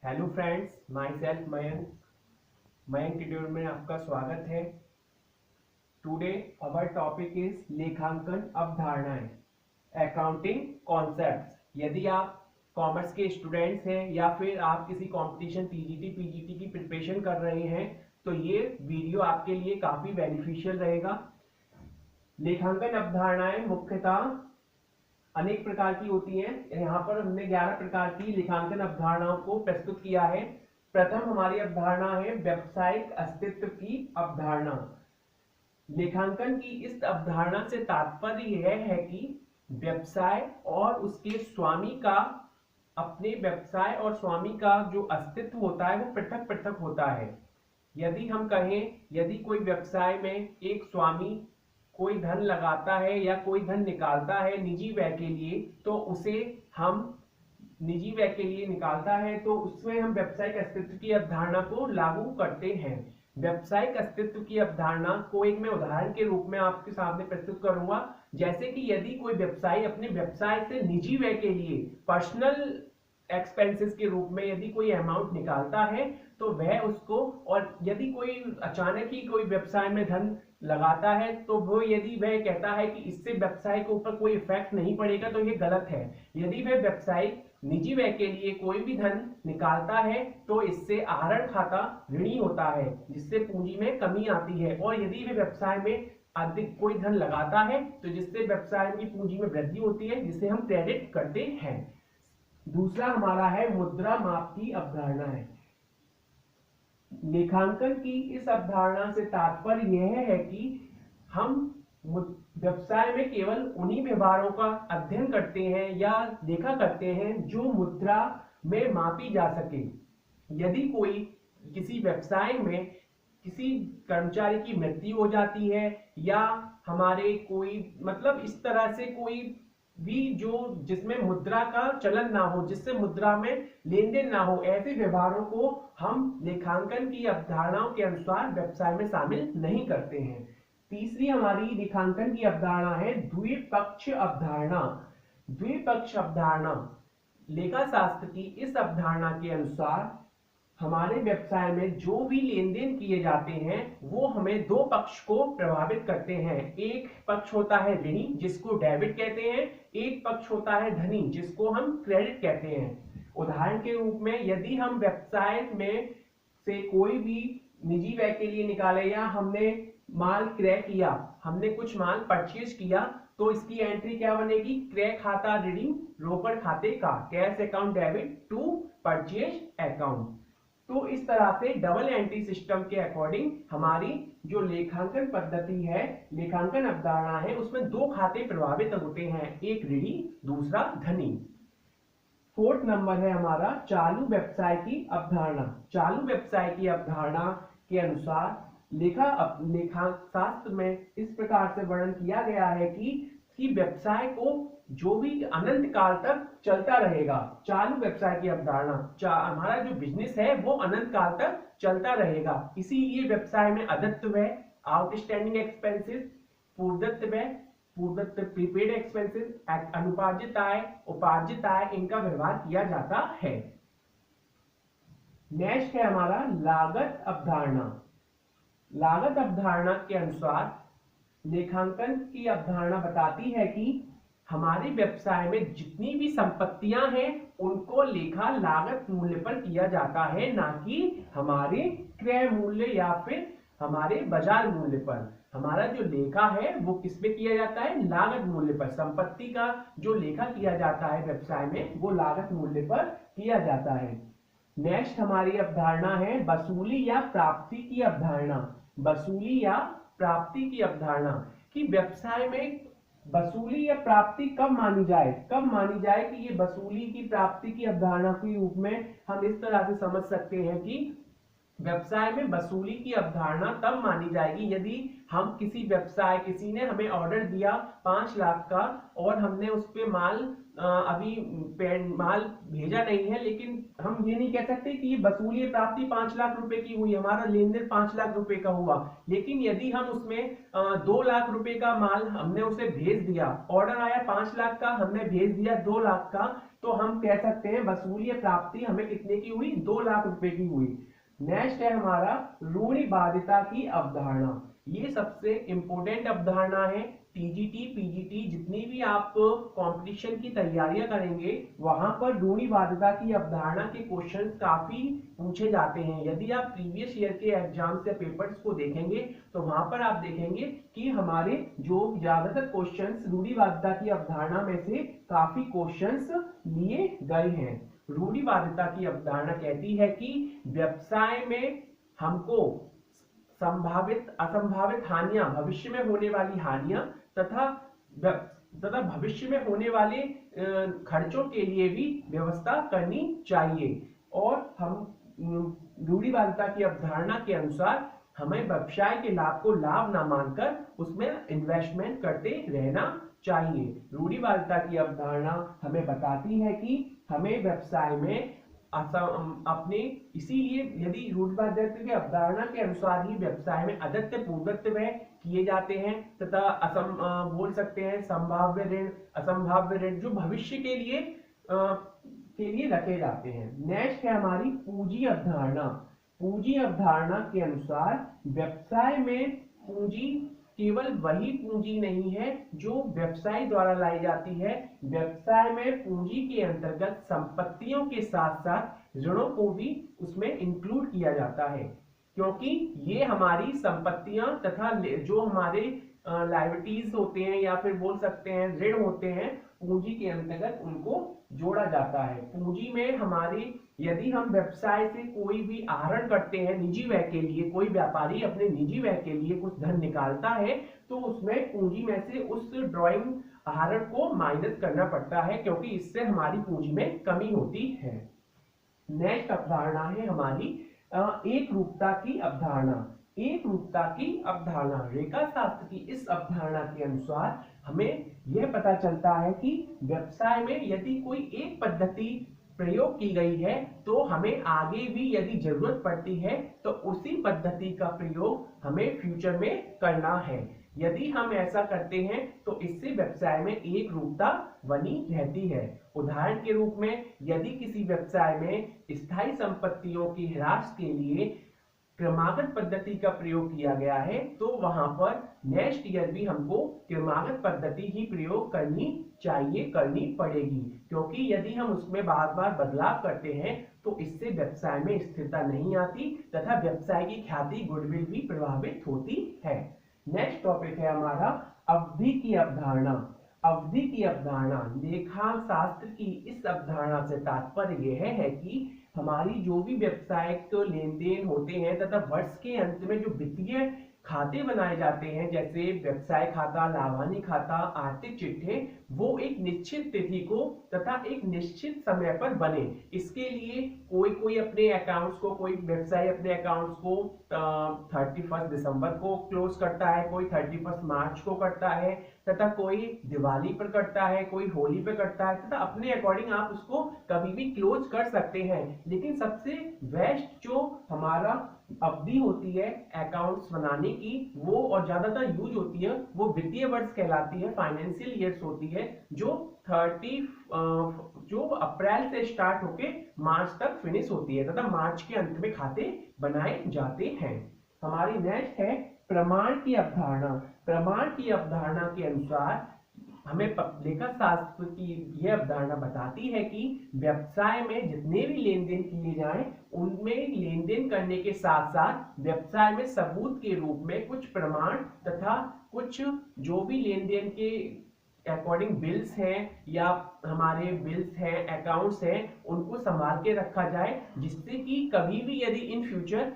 Hello friends, my self Mayank tutorial में आपका स्वागत है। टुडे अवर टॉपिक इज लेखांकन अवधारणाएं, अकाउंटिंग कॉन्सेप्ट्स। यदि आप कॉमर्स के स्टूडेंट्स हैं या फिर आप किसी कंपटीशन पीजीटी की प्रिपरेशन कर रहे हैं तो ये वीडियो आपके लिए काफी बेनिफिशियल रहेगा। लेखांकन अवधारणाएं मुख्यतः अनेक प्रकार की होती हैं। यहाँ पर हमने 11 प्रकार की लेखांकन अवधारणाओं को प्रस्तुत किया है। प्रथम हमारी अवधारणा है व्यावसायिक अस्तित्व की अवधारणा। लेखांकन की इस अवधारणा से तात्पर्य यह है कि व्यवसाय और उसके स्वामी का, अपने व्यवसाय और स्वामी का जो अस्तित्व होता है वो पृथक पृथक होता है। यदि हम कहें, यदि कोई व्यवसाय में एक स्वामी कोई धन लगाता है या कोई धन निकालता है निजी व्यय के लिए, तो उसे हम निजी व्यय के लिए निकालता है तो उसमें हम व्यावसायिक अस्तित्व की अवधारणा को लागू करते हैं। व्यावसायिक अस्तित्व की अवधारणा को एक मैं उदाहरण के रूप में आपके सामने प्रस्तुत करूंगा। जैसे कि यदि कोई व्यवसायी अपने व्यवसाय से निजी व्यय के लिए, पर्सनल एक्सपेंसेस के रूप में यदि कोई अमाउंट निकालता है तो वह उसको, और यदि कोई अचानक ही कोई व्यवसाय में धन लगाता है तो वो, यदि वह कहता है कि इससे व्यवसाय के ऊपर कोई इफेक्ट नहीं पड़ेगा तो ये गलत है। यदि वह व्यवसायी निजी व्यय के लिए कोई भी धन निकालता है तो इससे आहरण खाता ऋणी होता है, जिससे पूंजी में कमी आती है। और यदि वह व्यवसाय में अधिक कोई धन लगाता है तो जिससे व्यवसाय की पूंजी में वृद्धि होती है, जिसे हम क्रेडिट करते हैं। दूसरा हमारा है मुद्रा माप की अवधारणा है। लेखांकन की इस अवधारणा से तात्पर्य यह है कि हम व्यवसाय में केवल उन्हीं व्यवहारों का अध्ययन करते हैं या देखा करते हैं जो मुद्रा में मापी जा सके। यदि कोई किसी व्यवसाय में किसी कर्मचारी की मृत्यु हो जाती है या हमारे कोई, मतलब इस तरह से कोई भी जो जिसमें मुद्रा का चलन ना हो, जिससे मुद्रा में लेन देन ना हो, ऐसे व्यवहारों को हम लेखांकन की अवधारणाओं के अनुसार व्यवसाय में शामिल नहीं करते हैं। तीसरी हमारी लेखांकन की अवधारणा है द्विपक्ष अवधारणा। द्विपक्ष अवधारणा लेखा शास्त्र की इस अवधारणा के अनुसार हमारे व्यवसाय में जो भी लेन देन किए जाते हैं वो हमें दो पक्ष को प्रभावित करते हैं। एक पक्ष होता है ऋणी, जिसको डेबिट कहते हैं, एक पक्ष होता है धनी, जिसको हम क्रेडिट कहते हैं। उदाहरण के रूप में यदि हम व्यवसाय में से कोई भी निजी व्यय के लिए निकाले या हमने माल क्रय किया, हमने कुछ माल परचेज किया, तो इसकी एंट्री क्या बनेगी? क्रय खाता ऋणी रोकड़ खाते का, cash account debit to purchase account. तो इस तरह से डबल एंट्री सिस्टम के अकॉर्डिंग हमारी जो लेखांकन पद्धति है, लेखांकन अवधारणा है, उसमें दो खाते प्रभावित होते हैं, एक ऋणी दूसरा धनी। फोर्थ नंबर है हमारा चालू व्यवसाय की अवधारणा। चालू व्यवसाय की अवधारणा के अनुसार लेखा शास्त्र में इस प्रकार से वर्णन किया गया है कि व्यवसाय को जो भी अनंत काल तक चलता रहेगा। चालू व्यवसाय की अवधारणा, हमारा जो बिजनेस है वो अनंत काल तक चलता रहेगा। इसीलिए व्यवसाय में अदत्त व्यय, आउटस्टैंडिंग एक्सपेंसेस, पूर्वदत्त व्यय, पूर्वदत्त प्रीपेड एक्सपेंसेस, अनुपार्जित आय, उपार्जित आय, इनका व्यवहार किया जाता है। नेक्स्ट है हमारा लागत अवधारणा। लागत अवधारणा के अनुसार लेखांकन की अवधारणा बताती है कि हमारे व्यवसाय में जितनी भी संपत्तियां हैं उनको लेखा लागत मूल्य पर किया जाता है, ना कि हमारे क्रय मूल्य या फिर हमारे बाजार मूल्य पर। हमारा जो लेखा है वो किस पे किया जाता है? लागत मूल्य पर। संपत्ति का जो लेखा किया जाता है व्यवसाय में वो लागत मूल्य पर किया जाता है। नेक्स्ट हमारी अवधारणा है वसूली या प्राप्ति की अवधारणा। वसूली या प्राप्ति की अवधारणा कि व्यवसाय में वसूली या प्राप्ति कब मानी जाए, कि ये वसूली की प्राप्ति की अवधारणा के रूप में हम इस तरह से समझ सकते हैं कि व्यवसाय में वसूली की अवधारणा तब मानी जाएगी यदि हम किसी ने हमें ऑर्डर दिया 5 लाख का और हमने उस पे माल अभी माल भेजा नहीं है, लेकिन हम ये नहीं कह सकते कि ये वसूली प्राप्ति 5 लाख रुपए की हुई, हमारा लेन देन 5 लाख रुपए का हुआ। लेकिन यदि हम उसमें 2 लाख रुपए का माल हमने उसे भेज दिया, ऑर्डर आया 5 लाख का, हमने भेज दिया 2 लाख का, तो हम कह सकते हैं वसूली प्राप्ति हमें कितने की हुई, 2 लाख रुपए की हुई। नेक्स्ट है हमारा रूढ़िवादिता की अवधारणा। ये सबसे इंपॉर्टेंट अवधारणा है। टीजीटी पीजीटी जितनी भी आप कंपटीशन की तैयारियां करेंगे वहां पर रूढ़िवादिता की अवधारणा के क्वेश्चंस काफी पूछे जाते हैं। यदि आप प्रीवियस ईयर के एग्जाम्स या पेपर्स को देखेंगे तो वहां पर आप देखेंगे कि हमारे जो ज्यादातर क्वेश्चंस रूढ़िवादिता की अवधारणा में से काफी क्वेश्चंस लिए गए हैं। रूढ़िवादिता की अवधारणा कहती है कि व्यवसाय में हमको संभावित असंभावित हानियां, भविष्य में होने वाली हानियां तथा भविष्य में होने वाले खर्चों के लिए भी व्यवस्था करनी चाहिए। और हम रूढ़िवादिता की अवधारणा के अनुसार हमें व्यवसाय के लाभ को लाभ ना मानकर उसमें इन्वेस्टमेंट करते रहना चाहिए। रूढ़िवादिता की अवधारणा हमें बताती है कि हमें व्यवसाय में अपने इसीलिए यदि रूढ़िवादिता की अवधारणा के अनुसार ही व्यवसाय में अदत्त पूर्वत्व किए जाते हैं तथा बोल सकते हैं संभाव्य ऋण असंभाव्य ऋण जो भविष्य के लिए रखे जाते हैं। नेक्स्ट है हमारी पूंजी अवधारणा। पूंजी अवधारणा के अनुसार व्यवसाय में पूंजी केवल वही पूंजी नहीं है जो व्यवसाय द्वारा लाई जाती है। व्यवसाय में पूंजी के अंतर्गत संपत्तियों के साथ साथ ऋणों को भी उसमें इंक्लूड किया जाता है, क्योंकि ये हमारी संपत्तियां तथा जो हमारे लायबिलिटीज होते हैं या फिर बोल सकते हैं ऋण होते हैं, पूंजी के अंतर्गत उनको जोड़ा जाता है। पूंजी में हमारी यदि हम व्यवसाय से कोई भी आहरण करते हैं निजी व्यय के लिए, कोई व्यापारी अपने निजी व्यय के लिए कुछ धन निकालता है तो उसमें पूंजी में से उस ड्राइंग आहरण को माइनस करना पड़ता है, क्योंकि इससे हमारी पूंजी में कमी होती है। नेक्स्ट अवधारणा है हमारी एक रूपता की अवधारणा। एक रूपता की अवधारणा रेखा शास्त्र की इस अवधारणा के अनुसार हमें यह पता चलता है कि व्यवसाय में यदि कोई एक पद्धति प्रयोग की गई है तो हमें आगे भी यदि जरूरत पड़ती है तो उसी पद्धति का प्रयोग हमें फ्यूचर में करना है। यदि हम ऐसा करते हैं तो इससे व्यवसाय में एक रूपता बनी रहती है। उदाहरण के रूप में यदि किसी व्यवसाय में स्थायी संपत्तियों की हिरासत के लिए क्रमागत पद्धति का प्रयोग किया गया है तो वहां पर नेक्स्ट ईयर भी हमको क्रमागत पद्धति ही प्रयोग करनी पड़ेगी, क्योंकि यदि हम उसमें बार बार बदलाव करते हैं तो इससे व्यवसाय में स्थिरता नहीं आती तथा व्यवसाय की ख्याति गुडविल भी प्रभावित होती है। नेक्स्ट टॉपिक है हमारा अवधि की अवधारणा। अवधि की अवधारणा लेखा शास्त्र की इस अवधारणा से तात्पर्य यह है कि हमारी जो भी व्यवसायिक लेन देन होते हैं तथा वर्ष के अंत में जो वित्तीय खाते बनाए जाते हैं जैसे व्यवसाय खाता, लाभानी खाता, आर्थिक चिट्ठे, वो एक निश्चित तिथि को तथा एक निश्चित समय पर बने। इसके लिए कोई अपने अकाउंट्स को, कोई व्यवसाय अपने अकाउंट्स को 31 दिसंबर को क्लोज करता है, कोई 31 मार्च को करता है तथा कोई दिवाली पर करता है, कोई होली पर करता है तथा अपने अकॉर्डिंग आप उसको कभी भी क्लोज कर सकते हैं। लेकिन सबसे बेस्ट जो हमारा अवधि होती है अकाउंट्स बनाने की वो और ज्यादातर यूज होती है वो वित्तीय वर्ष कहलाती है, फाइनेंशियल ईयर्स होती है, जो अप्रैल से स्टार्ट होके मार्च तक फिनिश होती है तथा मार्च के अंत में खाते बनाए जाते हैं। हमारी नेक्स्ट है प्रमाण की अवधारणा। प्रमाण की अवधारणा के अनुसार हमें लेखा शास्त्र की यह अवधारणा बताती है कि व्यवसाय में जितने भी लेन देन किए जाएं उनमें लेन देन करने के साथ साथ व्यवसाय में सबूत के रूप में कुछ प्रमाण तथा कुछ जो भी लेन देन के अकॉर्डिंग बिल्स हैं या हमारे बिल्स हैं, अकाउंट्स हैं, उनको संभाल के रखा जाए, जिससे कि कभी भी यदि इन फ्यूचर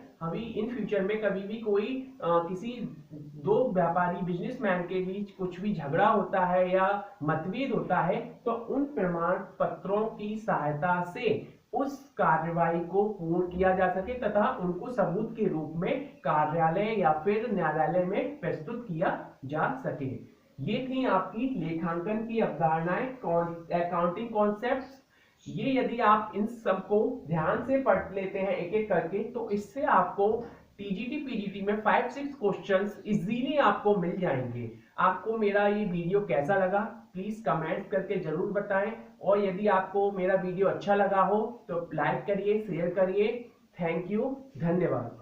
में कभी भी कोई किसी दो व्यापारी बिजनेसमैन के बीच कुछ भी झगड़ा होता है या मतभेद होता है तो उन प्रमाण पत्रों की सहायता से उस कार्यवाही को पूर्ण किया जा सके तथा उनको सबूत के रूप में कार्यालय या फिर न्यायालय में प्रस्तुत किया जा सके। ये थी आपकी लेखांकन की अवधारणाएं, अकाउंटिंग कॉन्सेप्ट्स। ये यदि आप इन सबको ध्यान से पढ़ लेते हैं एक एक करके, तो इससे आपको टीजीटी पीजीटी में 5-6 क्वेश्चंस इजीली आपको मिल जाएंगे। आपको मेरा ये वीडियो कैसा लगा प्लीज कमेंट करके जरूर बताएं, और यदि आपको मेरा वीडियो अच्छा लगा हो तो लाइक करिए, शेयर करिए। थैंक यू, धन्यवाद।